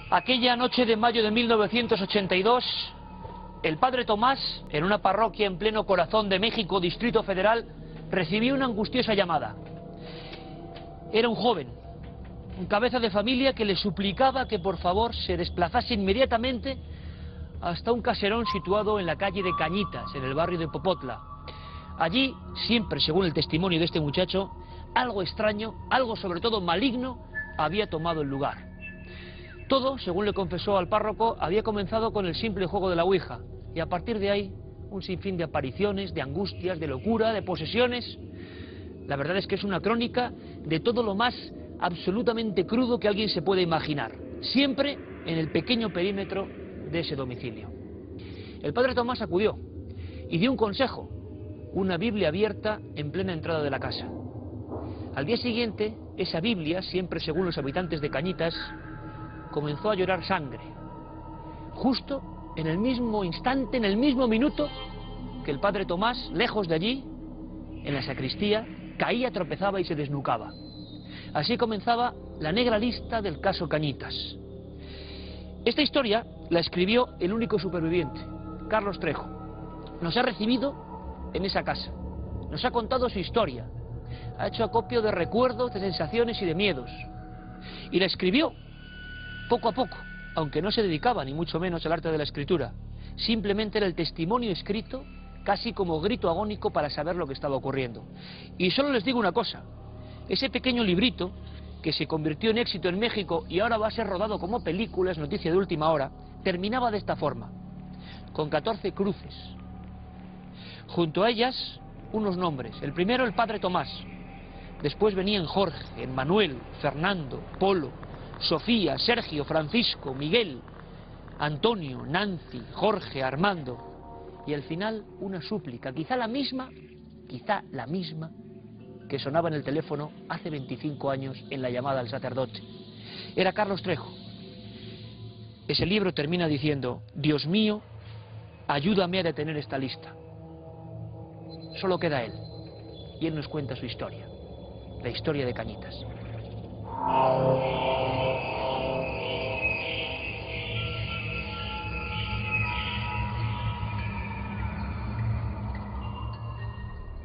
Aquella noche de mayo de 1982, el padre Tomás, en una parroquia en pleno corazón de México, Distrito Federal, recibió una angustiosa llamada. Era un joven, un cabeza de familia que le suplicaba que por favor se desplazase inmediatamente hasta un caserón situado en la calle de Cañitas, en el barrio de Popotla. Allí, siempre según el testimonio de este muchacho, algo extraño, algo sobre todo maligno, había tomado el lugar. Todo, según le confesó al párroco, había comenzado con el simple juego de la ouija, y a partir de ahí, un sinfín de apariciones, de angustias, de locura, de posesiones. La verdad es que es una crónica de todo lo más absolutamente crudo que alguien se puede imaginar, siempre en el pequeño perímetro de ese domicilio. El padre Tomás acudió y dio un consejo, una Biblia abierta en plena entrada de la casa. Al día siguiente, esa Biblia, siempre según los habitantes de Cañitas, comenzó a llorar sangre, justo en el mismo instante, en el mismo minuto que el padre Tomás, lejos de allí, en la sacristía, caía, tropezaba y se desnucaba. Así comenzaba la negra lista del caso Cañitas. Esta historia la escribió el único superviviente, Carlos Trejo. Nos ha recibido en esa casa, nos ha contado su historia, ha hecho acopio de recuerdos, de sensaciones y de miedos, y la escribió poco a poco, aunque no se dedicaba ni mucho menos al arte de la escritura. Simplemente era el testimonio escrito, casi como grito agónico para saber lo que estaba ocurriendo. Y solo les digo una cosa, ese pequeño librito, que se convirtió en éxito en México y ahora va a ser rodado como película, es noticia de última hora, terminaba de esta forma, con 14 cruces. Junto a ellas, unos nombres. El primero, el padre Tomás. Después venían Jorge, Emmanuel, Fernando, Polo, Sofía, Sergio, Francisco, Miguel, Antonio, Nancy, Jorge, Armando. Y al final una súplica, quizá la misma que sonaba en el teléfono hace 25 años en la llamada al sacerdote. Era Carlos Trejo. Ese libro termina diciendo: Dios mío, ayúdame a detener esta lista. Solo queda él, y él nos cuenta su historia, la historia de Cañitas.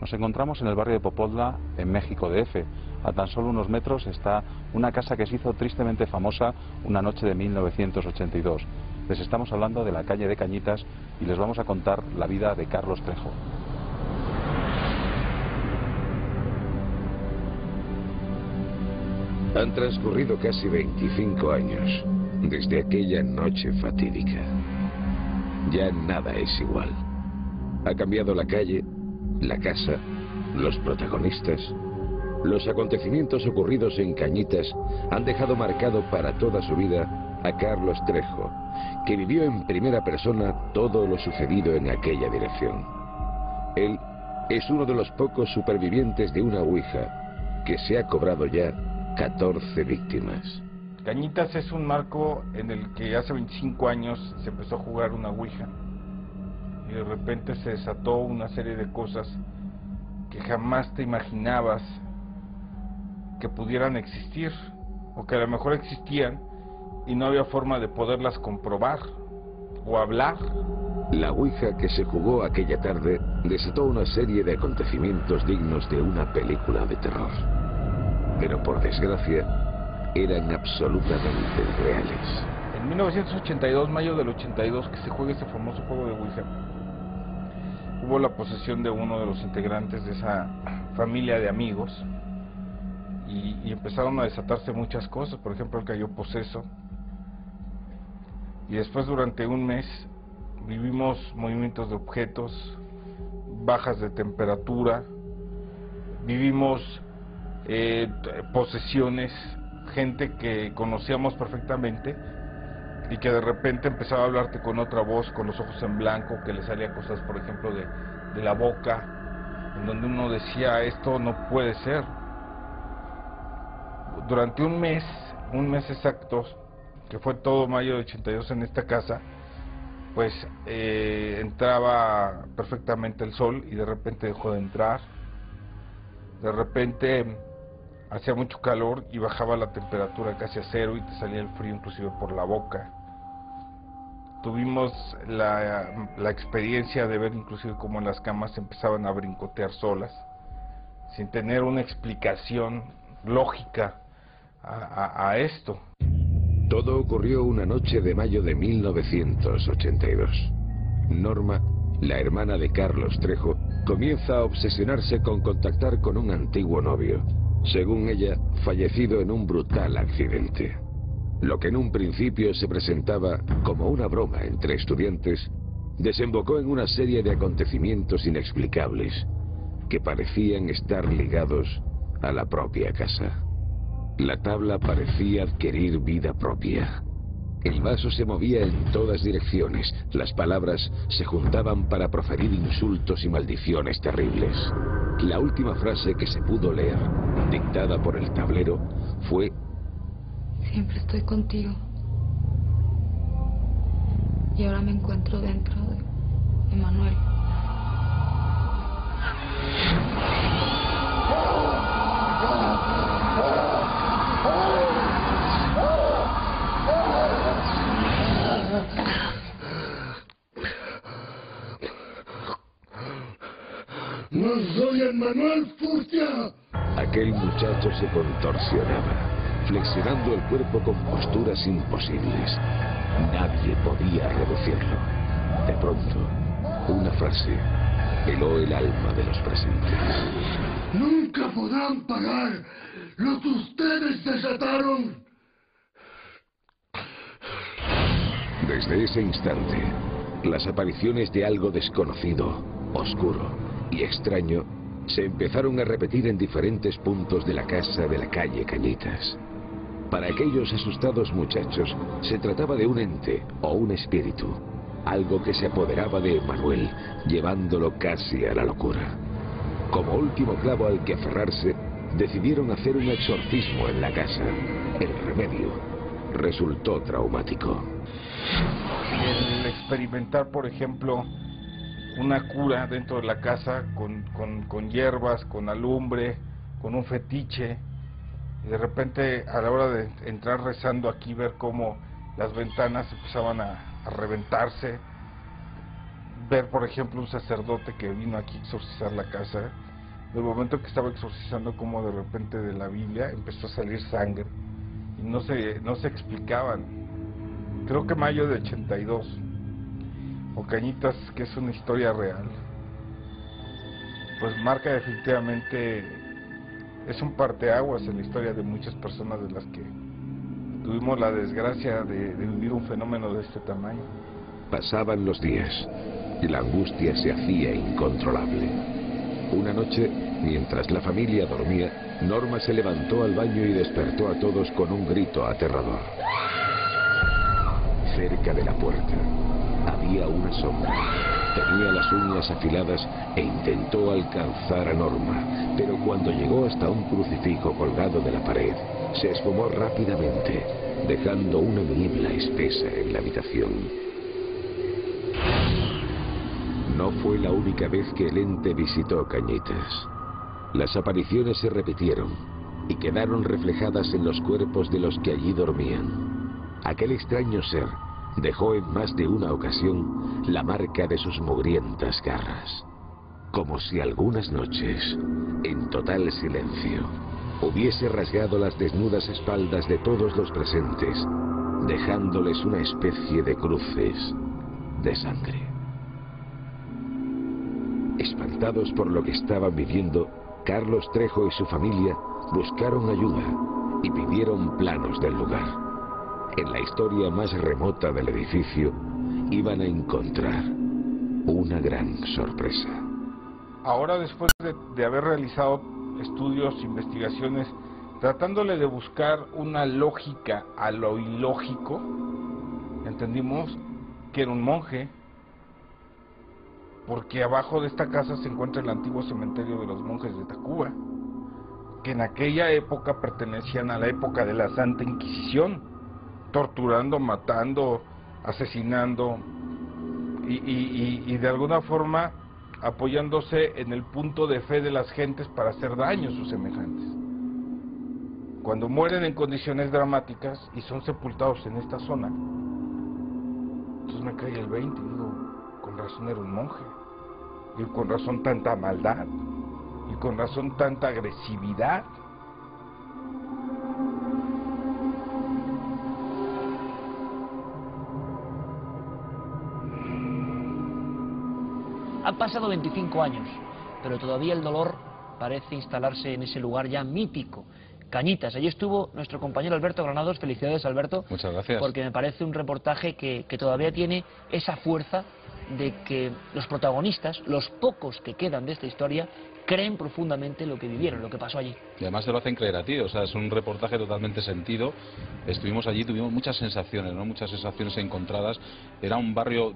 Nos encontramos en el barrio de Popotla, en México DF. A tan solo unos metros está una casa que se hizo tristemente famosa una noche de 1982. Les estamos hablando de la calle de Cañitas y les vamos a contar la vida de Carlos Trejo. Han transcurrido casi 25 años desde aquella noche fatídica. Ya nada es igual. Ha cambiado la calle, la casa, los protagonistas. Los acontecimientos ocurridos en Cañitas han dejado marcado para toda su vida a Carlos Trejo, que vivió en primera persona todo lo sucedido en aquella dirección. Él es uno de los pocos supervivientes de una ouija que se ha cobrado ya 14 víctimas. Cañitas es un marco en el que hace 25 años se empezó a jugar una ouija y de repente se desató una serie de cosas que jamás te imaginabas que pudieran existir, o que a lo mejor existían y no había forma de poderlas comprobar o hablar. La ouija que se jugó aquella tarde desató una serie de acontecimientos dignos de una película de terror, pero por desgracia eran absolutamente reales. En 1982, mayo del 82, que se juega ese famoso juego de ouija, hubo la posesión de uno de los integrantes de esa familia de amigos y empezaron a desatarse muchas cosas. Por ejemplo, él cayó poseso y después durante un mes vivimos movimientos de objetos, bajas de temperatura, vivimos posesiones, gente que conocíamos perfectamente y que de repente empezaba a hablarte con otra voz, con los ojos en blanco, que le salían cosas, por ejemplo, de la boca, en donde uno decía, esto no puede ser. Durante un mes exacto, que fue todo mayo de 82 en esta casa, pues entraba perfectamente el sol y de repente dejó de entrar. De repente hacía mucho calor y bajaba la temperatura casi a cero y te salía el frío inclusive por la boca. Tuvimos la experiencia de ver inclusive cómo las camas empezaban a brincotear solas, sin tener una explicación lógica a esto. Todo ocurrió una noche de mayo de 1982. Norma, la hermana de Carlos Trejo, comienza a obsesionarse con contactar con un antiguo novio, según ella, fallecido en un brutal accidente. Lo que en un principio se presentaba como una broma entre estudiantes, desembocó en una serie de acontecimientos inexplicables que parecían estar ligados a la propia casa. La tabla parecía adquirir vida propia. El vaso se movía en todas direcciones, las palabras se juntaban para proferir insultos y maldiciones terribles. La última frase que se pudo leer, dictada por el tablero, fue: siempre estoy contigo. Y ahora me encuentro dentro de Manuel. ¡No soy el Manuel Furcia! Aquel muchacho se contorsionaba, flexionando el cuerpo con posturas imposibles. Nadie podía reducirlo. De pronto, una frase heló el alma de los presentes. ¡Nunca podrán pagar lo que ustedes desataron! Desde ese instante, las apariciones de algo desconocido, oscuro y extraño se empezaron a repetir en diferentes puntos de la casa de la calle Cañitas. Para aquellos asustados muchachos, se trataba de un ente o un espíritu, algo que se apoderaba de Manuel, llevándolo casi a la locura. Como último clavo al que aferrarse, decidieron hacer un exorcismo en la casa. El remedio resultó traumático. El experimentar, por ejemplo, una cura dentro de la casa con hierbas, con alumbre, con un fetiche, y de repente a la hora de entrar rezando aquí, ver cómo las ventanas empezaban a reventarse, ver por ejemplo un sacerdote que vino aquí a exorcizar la casa, del momento que estaba exorcizando como de repente de la Biblia empezó a salir sangre y no se explicaban. Creo que mayo de 82 o Cañitas, que es una historia real, pues marca definitivamente, es un parteaguas en la historia de muchas personas de las que tuvimos la desgracia de vivir un fenómeno de este tamaño. Pasaban los días y la angustia se hacía incontrolable. Una noche, mientras la familia dormía, Norma se levantó al baño y despertó a todos con un grito aterrador. Cerca de la puerta había una sombra. Tenía las uñas afiladas e intentó alcanzar a Norma, pero cuando llegó hasta un crucifijo colgado de la pared, se esfumó rápidamente, dejando una niebla espesa en la habitación. No fue la única vez que el ente visitó Cañitas. Las apariciones se repitieron y quedaron reflejadas en los cuerpos de los que allí dormían. Aquel extraño ser dejó en más de una ocasión la marca de sus mugrientas garras, como si algunas noches, en total silencio, hubiese rasgado las desnudas espaldas de todos los presentes, dejándoles una especie de cruces de sangre. Espantados por lo que estaban viviendo, Carlos Trejo y su familia buscaron ayuda y pidieron planos del lugar. En la historia más remota del edificio, iban a encontrar una gran sorpresa. Ahora, después de haber realizado estudios, investigaciones, tratándole de buscar una lógica a lo ilógico, entendimos que era un monje, porque abajo de esta casa se encuentra el antiguo cementerio de los monjes de Tacuba, que en aquella época pertenecían a la época de la Santa Inquisición, torturando, matando, asesinando y de alguna forma apoyándose en el punto de fe de las gentes para hacer daño a sus semejantes. cuando mueren en condiciones dramáticas y son sepultados en esta zona. Entonces me cae el 20 y digo, con razón era un monje, y con razón tanta maldad, y con razón tanta agresividad. Han pasado 25 años, pero todavía el dolor parece instalarse en ese lugar ya mítico. Cañitas, allí estuvo nuestro compañero Alberto Granados. Felicidades, Alberto. Muchas gracias. Porque me parece un reportaje que todavía tiene esa fuerza de que los protagonistas, los pocos que quedan de esta historia, creen profundamente lo que vivieron, lo que pasó allí. Y además te lo hacen creer a ti, o sea, es un reportaje totalmente sentido. Estuvimos allí, tuvimos muchas sensaciones, ¿no? Muchas sensaciones encontradas. Era un barrio